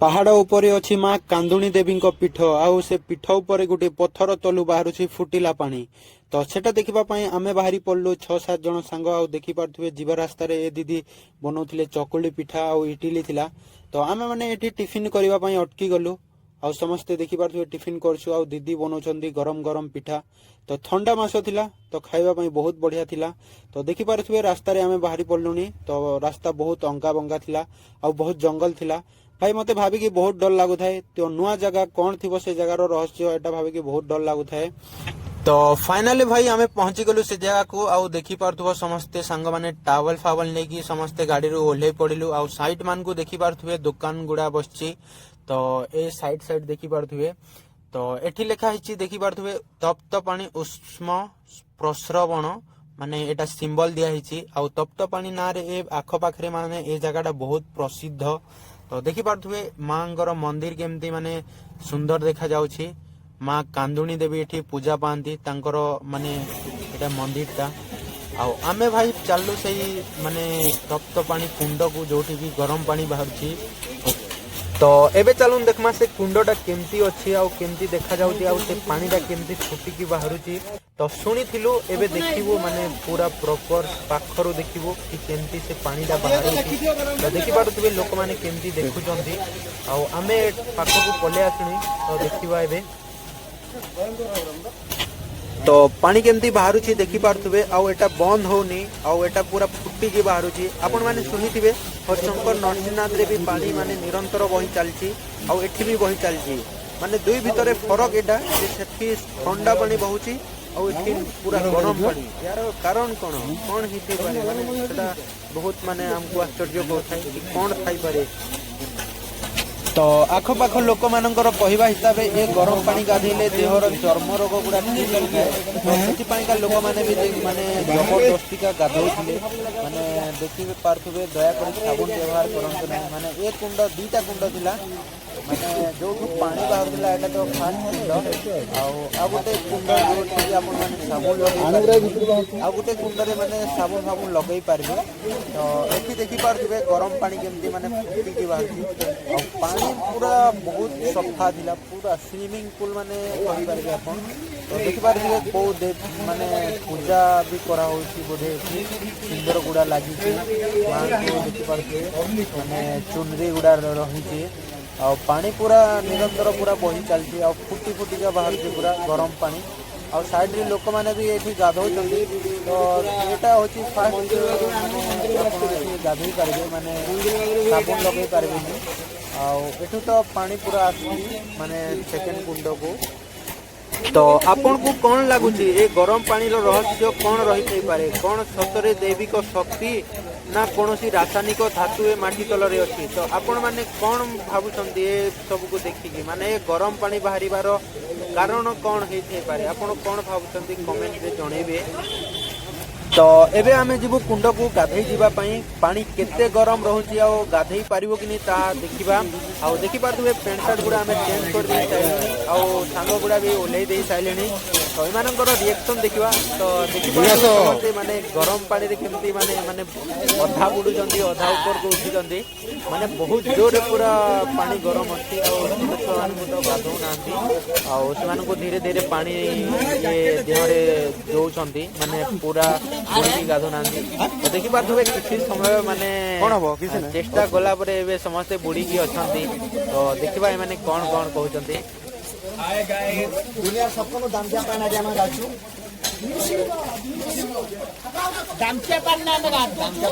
पहाड़ उपरे अछि माँ कांदुणी देवी पीठ आउ से पीठ उपरे गोटे पत्थर तलु बाहर फुटिला पानी तो सेटा देखिबा पई आमे बाहरी पड़लु 6-7 जन सांग आउ देखि पारथुवे जीवा रास्ता रे ए दीदी बनौथिले चकुली पिठा आउ इडली थिला तो आमे माने एठी टिफिन करबा पई अटकी गलु आउ समस्ते देखि पारथुवे टिफिन करछु आउ दीदी बनौचंदी गरम गरम पिठा तो ठंडा मास थिला तो खाइबा पई बहुत बढ़िया थिला तो देखि पारथुवे रास्ता रे आमे बाहरी पड़लुनी तो रास्ता बहुत अंगा बंगा थिला आउ बहुत जंगल थिला भाई मते भाविकी बहुत डर लागू थाए तो नुआ जगह कौन थी से जगार रहस्य एटा भाविकी बहुत डर लागू थाए तो फाइनली भाई आमे पहुंची गलु से जगह को आउ देखि पारथुवा समस्ते संग माने टावल फावल नेकी समस्ते गाड़ी रो ओल्हे पड़िलु आउ साइड मान को देखि पारथुवे दुकान गुडा बसची तो ए साइड साइड देखि पारथुवे तो एठी लेखा हिची देखि पारथुवे तप्त पानी उष्म प्रस्रवण माने एटा सिंबल दिया हिची आउ तप्त पानी ना रे ए आखो पाखरे माने ए जगहटा बहुत प्रसिद्ध तो देखि पारथुवे मांगर मंदिर केमती माने सुंदर देखा जाउछि माँ कांदुणी देवी एठी पूजा पाती तांकर माने एटा मंदिरटा आउ आमे भाई चालू सही माने तप्त पानी कुंड को जोठी भी गरम पानी बाहरछि तो एबे चलून देखमा से कुंडटा केमती अछि आउ केमती देखा जाउछि आउ से पानीटा केमती फुटी की बाहरुछि तो सुनिथिलु एबे देखिबो माने पूरा प्रॉपर पाखरो देखिबो कि केमती से पानीटा बाहरुछि तो देखि पारुथिबे लोक माने केमती देखुचंती आउ आमे पाखको पले आसुनी तो देखिबा एबे तो पानी केमती बाहरुछि देखि पारुथिबे आउ एटा बंद होनी आउ एटा पूरा फुटी की बाहरुछि आपण माने सुनिथिबे हरिशंकर नरसिंहनाथ रे भी पानी माने निरंतर बही चलछि आउ एठी भी बही चलछि माने दुई भितरे फरक एटा जे सेठी ठंडा पानी बहुछि आउ एठी पूरा गरम पानी यार कारण कोन हिथि पारे माने सेटा बहुत माने हमको आश्चर्य होथाय कि कोन थाई पारे तो आखो पाख लोक मानकर कहवा हिसाब ए गरम पानी गाधेले देहर चर्म रोग गुड़ा ठीक होता है लोक मैंने भी माने जबरदस्ती का गाधोले माने देखी पार्थे दयाकोरी साबुन व्यवहार करते ना माने एक कुंड दुईटा कुंड थिला माने जो पानी बाहर एटा तो फास्ट आ गोटे कुंड साबुन लगे आ गोटे कुंड माने साबुन फाबुन लगे पारे तो एठी देखी पार्थे गरम पानी केमती माने फुटिकी बाहर पानी पूरा बहुत सफा थिला पूरा स्विमिंग पूल माने कहि पारे आपण तो देखि पारे को माने पूजा भी करा होछि बोधे सुंदर गुडा लागि छै वहां को देखि पारे माने चुनरी गुडा रही छै आ पानी पूरा निरंतर पूरा बही चलती आ फुटी फुटी का बाहर से पूरा गरम पानी आ साइड रे लोक माने भी एठी गाधौचंदी तो एटा होछि फास्ट गाधई पारे माने साबुन लगे पारे एठू तो पानी पूरा आसी माने सेकेंड कुंड को तो आपन को कौन लगुच ए गरम पानी रो रहस्य कौन रही पारे कौन सतरे दैविक शक्ति ना कौन सी रासायनिक धातु ए माटी तलरे अच्छी तो आपण माने कौन भावुचंती ए सब को देखिकी माने गरम पानी बाहरिबार कारण कौन हेथै पारे आपण कौन भावुचंती कमेंट रे जणेबे तो एबे आमे जीवु कुंड को गाधई जीवा पई पानी केते गरम रहउची आ गाधई पारिबो कि नै ता देखिबा आ देखि पारथुबे पेंट शर्ट गुडा आमे चेंज कर दे चाइलेनी आ सांगो गुडा भी ओलै दे चाइलेनी तो एमानकर रिएक्शन देखिबा तो देखिबा समते माने गरम पानी रे केमती माने माने अधा बुडु जंदी अधा ऊपर को उठी जंदी माने बहुत जोर पूरा पानी गरम अछि आ छोटन को गाधौ नांती आ उसमान को धीरे धीरे पानी ये देह रे दउचंती माने पूरा बुड़ी गाधो नांदी तो देखि पारथुबे किछि समय माने कोन हबो किछि चेष्टा गला परे एबे समस्त बुड़ी की अछंती तो देखिबा ए माने कोन कोन कहउचंती आए गाइस दुनिया सबको दामचिया पाना जे हम गाछु दामचिया पाना में गाछ दामचिया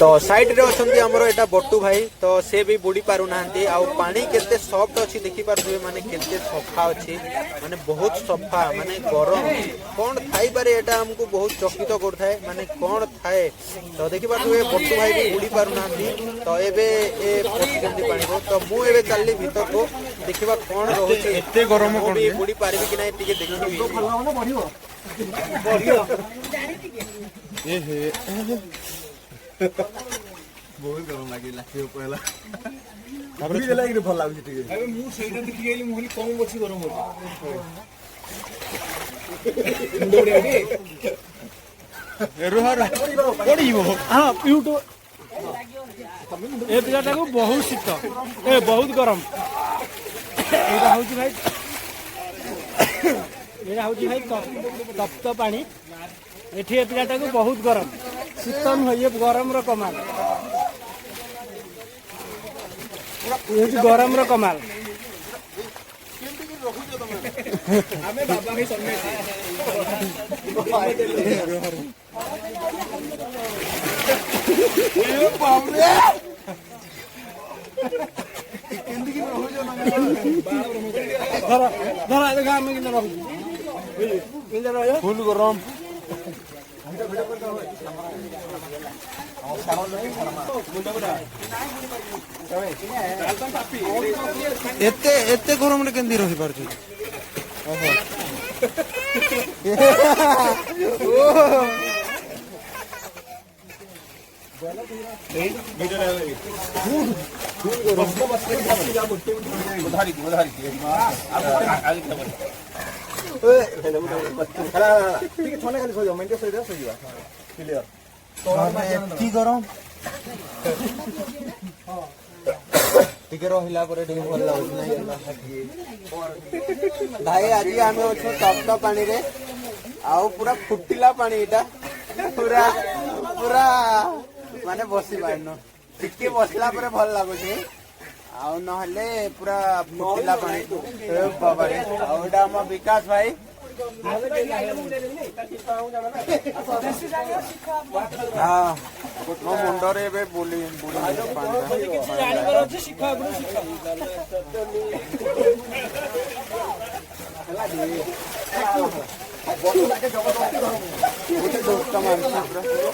तो साइड रे अछंती हमरो एटा बट्टू भाई तो से भी बुड़ी पारु नांती आ पानी केते सॉफ्ट अछि देखि पारथुबे माने केते सफा अछि माने बहुत सफा माने गरम कोन थाई पारे एटा हमको बहुत चकित करथाय माने कोन थाए तो देखि पारथुबे बट्टू भाई भी बुड़ी पारु नांती तो एबे ए पछिकंदी पानी को तो मु एबे चलली भीतर को देखिबा कोन रहउछि एते गरम कोन भी बुड़ी पारिबे कि नै टिके देखिबी तो फलवा ना बढ़ियो ए हे बहुत गरम लागे लागे पहला अभी जे लागे भल लागे ठीक है अबे मु सेटा देखि गेली मु कम बछि गरम हो हाँ यूट्यूब ए पिलाटा को बहुत शीत ए बहुत गरम एटा हूँ भाई एटा हूँ भाई तप्त पानी एठी ए पिलाटा को बहुत गरम शीत नुह ये गरम रो कमाल ये गरम रो कमाल फुल गरम एते एते गरम रे केंदी रही पारछु गरम टिके रहिला परे टिके भल लागुछ नै भाई आज आमे अछो तप्त पानी रे आउ पूरा फुटिला पानी एटा पूरा पूरा माने बसी पाइनो टिके बसला परे भल लागुछ आउ नहले पूरा फुटिला पानी ए बाबा रे आउ एटा हम विकास भाई हाँ मो मुंडरे बे बोली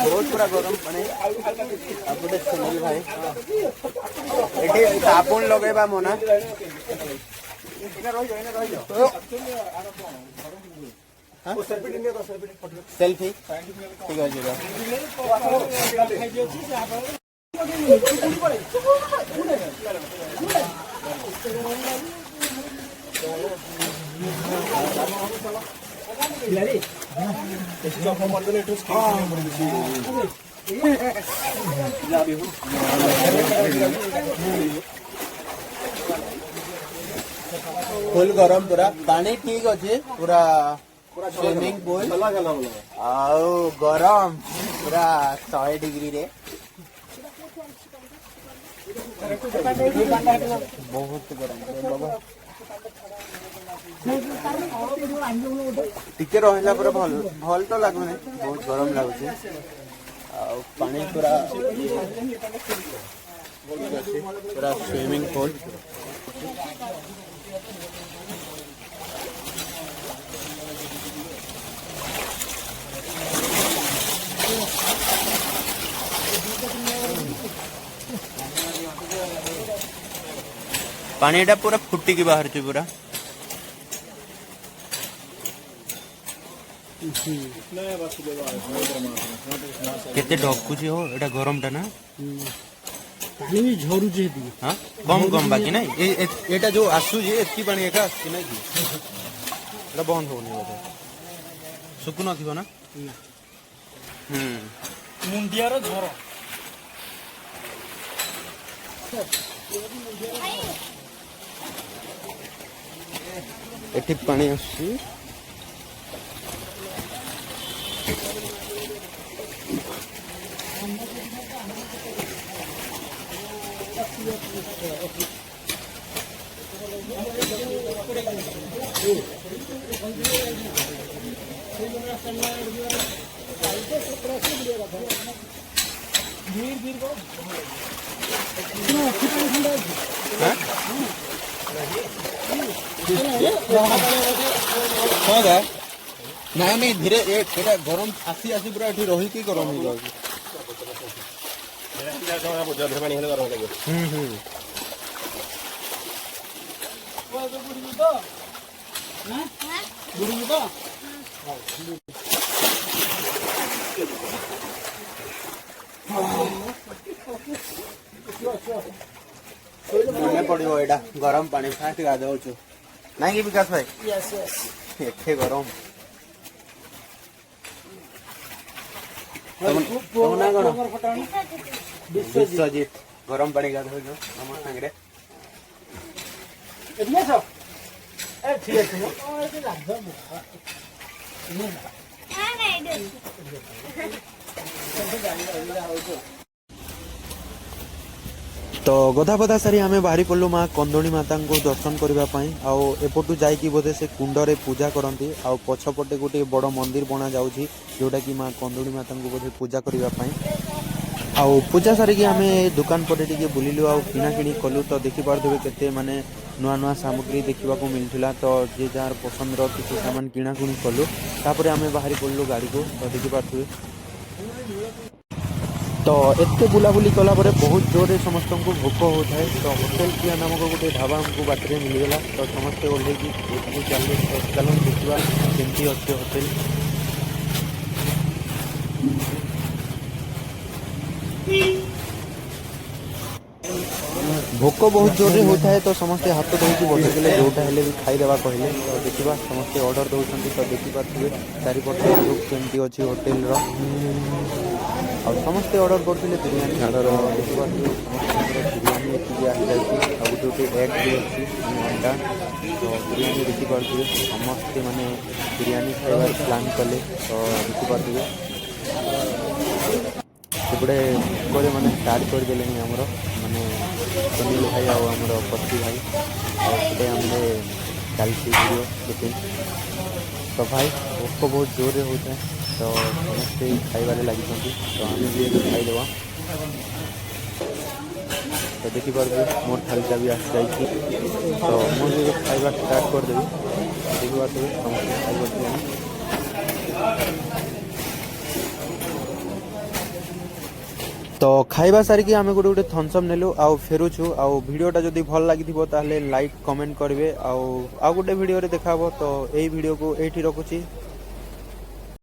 बहुत पूरा गरम पानी आपटे सुनील भाई एठी साबुन लगेबा मना सेल्फी ठीक है फुल गरम पूरा पानी ठीक अच्छे पूरा स्विमिंग पूल आउ गरम पूरा 100 डिग्री रे बहुत गरम टिके रहिला पर भल भल तो लागुने बहुत गरम लागुचे आउ पानी पूरा पूरा स्विमिंग पूल पानी टा पूरा फुटी की बाहर चे पूरा केते ढकुची हो एटा गरम टा ना पानी भी झरू जे दी हां कम कम बाकी ना एटा जो आसु जे एतकी पानी एका आसी ना की एटा बंद होनी बोले सुकुना थिबो ना मुंडियार झर एठी पानी आसी नहीं नहीं धीरे एटा गरम आसी आसी पूरा एठी रही की गरम हो जाउची मने पड़ो एटा गरम पानी फास्ट गाधौछु नहीं कि विकास भाई यस यस एथे गरम ତମ ନାଁ କଣ? ବିଶ୍ୱଜିତ। ଗରମ ପାଣି ଗାଧୋଉଛ ଆମ ସାଙ୍ଗରେ। ତ ଗଧା ପଧା ସାରି ଆମେ ବାହାରି ପଡ଼ିଲୁ ମା କନ୍ଦୁଣୀ ମାତାଙ୍କୁ ଦର୍ଶନ କରିବା ପାଇଁ। ଆଉ ଏପଟୁ ଯାଇକି ବୋଧେ ସେ କୁଣ୍ଡରେ ପୂଜା କରନ୍ତି। ଆଉ ପଛପଟେ ଗୋଟେ ବଡ଼ ମନ୍ଦିର ବନା ଯାଉଛି ଯେଉଁଟାକି ମା କନ୍ଦୁଣୀ ମାତାଙ୍କୁ ବୋଧେ ପୂଜା କରିବା ପାଇଁ। ଆଉ ପୂଜା ସାରିକି ଆମେ ଦୋକାନ ପଟେ ଟିକେ ବୁଲିଲୁ ଆଉ କିଣାକିଣି କଲୁ। ତ ଦେଖିପାରୁଥିବେ କେତେ ମାନେ ନୂଆ ନୂଆ ସାମଗ୍ରୀ ଦେଖିବାକୁ ମିଳିଥିଲା। ତ ଯିଏ ଯାହାର ପସନ୍ଦର କିଛି ସାମାନ କିଣାକୁଣି କଲୁ। ତାପରେ ଆମେ ବାହାରି ପଡ଼ିଲୁ ଗାଡ଼ିକୁ। ତ ଦେଖିପାରୁଥିବେ ତ ଏତେ ବୁଲାବୁଲି କଲା ପରେ ବହୁତ ଜୋରରେ ସମସ୍ତଙ୍କୁ ଭୋକ ହେଉଥାଏ। ତ ହୋଟେଲ ପ୍ରିୟା ନାମକ ଗୋଟେ ଢାବା ଆମକୁ ବାଟରେ ମିଳିଗଲା। ତ ସମସ୍ତେ ଓହ୍ଲେଇକି ଏଠିକୁ ଚାଲୁ ଦେଖିବା କେମିତି ଅଛି ହୋଟେଲ। ଭୋକ ବହୁତ ଜୋରରେ ହୋଇଥାଏ ତ ସମସ୍ତେ ହାତ ଧୋଇକି ବସିଥିଲେ ଯେଉଁଟା ହେଲେ ବି ଖାଇଦେବା କହିଲେ। ତ ଦେଖିବା ସମସ୍ତେ ଅର୍ଡ଼ର ଦେଉଛନ୍ତି। ତ ଦେଖିପାରୁଥିବେ ଚାରିପଟେ ଲୁକ୍ କେମିତି ଅଛି ହୋଟେଲର। ଆଉ ସମସ୍ତେ ଅର୍ଡ଼ର କରୁଥିଲେ ବିରିୟାନୀ। ଦେଖିପାରୁଥିବେ ସମସ୍ତଙ୍କର ବିରିୟାନୀ ଏତିକି ଆସିଯାଇଛି। ଆଉ ଗୋଟେ ଏଗ୍ ବି ଅଛି ମାନେ ଅଣ୍ଡା। ତ ବିରିୟାନୀ ଦେଖିପାରୁଥିବେ ସମସ୍ତେ ମାନେ ବିରିୟାନୀ ଖାଇବାର ପ୍ଲାନ୍ କଲେ। ତ ଦେଖିପାରୁଥିବେ ସେପଟେ ଭୋକରେ ମାନେ ଷ୍ଟାର୍ଟ କରିଦେଲେଣି ଆମର ମାନେ ସୁନୀଲ ଭାଇ ଆଉ ଆମର ପତି ଭାଇ। ଆଉ ଏପଟେ ଆମର ଚାଲିଛି ଭିଡ଼ିଓ ସୁଟିଂ। ତ ଭାଇ ଭୋକ ବହୁତ ଜୋରରେ ହେଉଥାଏ। ତ ସମସ୍ତେ ଖାଇବାରେ ଲାଗିଛନ୍ତି। ତ ଆମେ ବି ଏବେ ଖାଇଦେବା। ତ ଦେଖିପାରୁଥିବେ ମୋର ଥାଳିଟା ବି ଆସିଯାଇଛି। ତ ମୁଁ ବି ଏବେ ଖାଇବା ଷ୍ଟାର୍ଟ କରିଦେବି। ଦେଖିପାରୁଥିବେ ସମସ୍ତେ ଖାଇ ବସିଲେଣି। ତ ଖାଇବା ସାରିକି ଆମେ ଗୋଟେ ଥମ୍ସଅପ୍ ନେଲୁ ଆଉ ଫେରୁଛୁ। ଆଉ ଭିଡ଼ିଓଟା ଯଦି ଭଲ ଲାଗିଥିବ ତାହେଲେ ଲାଇକ୍ କମେଣ୍ଟ କରିବେ। ଆଉ ଗୋଟେ ଭିଡ଼ିଓରେ ଦେଖାହେବ। ତ ଏଇ ଭିଡ଼ିଓକୁ ଏଇଠି ରଖୁଛି।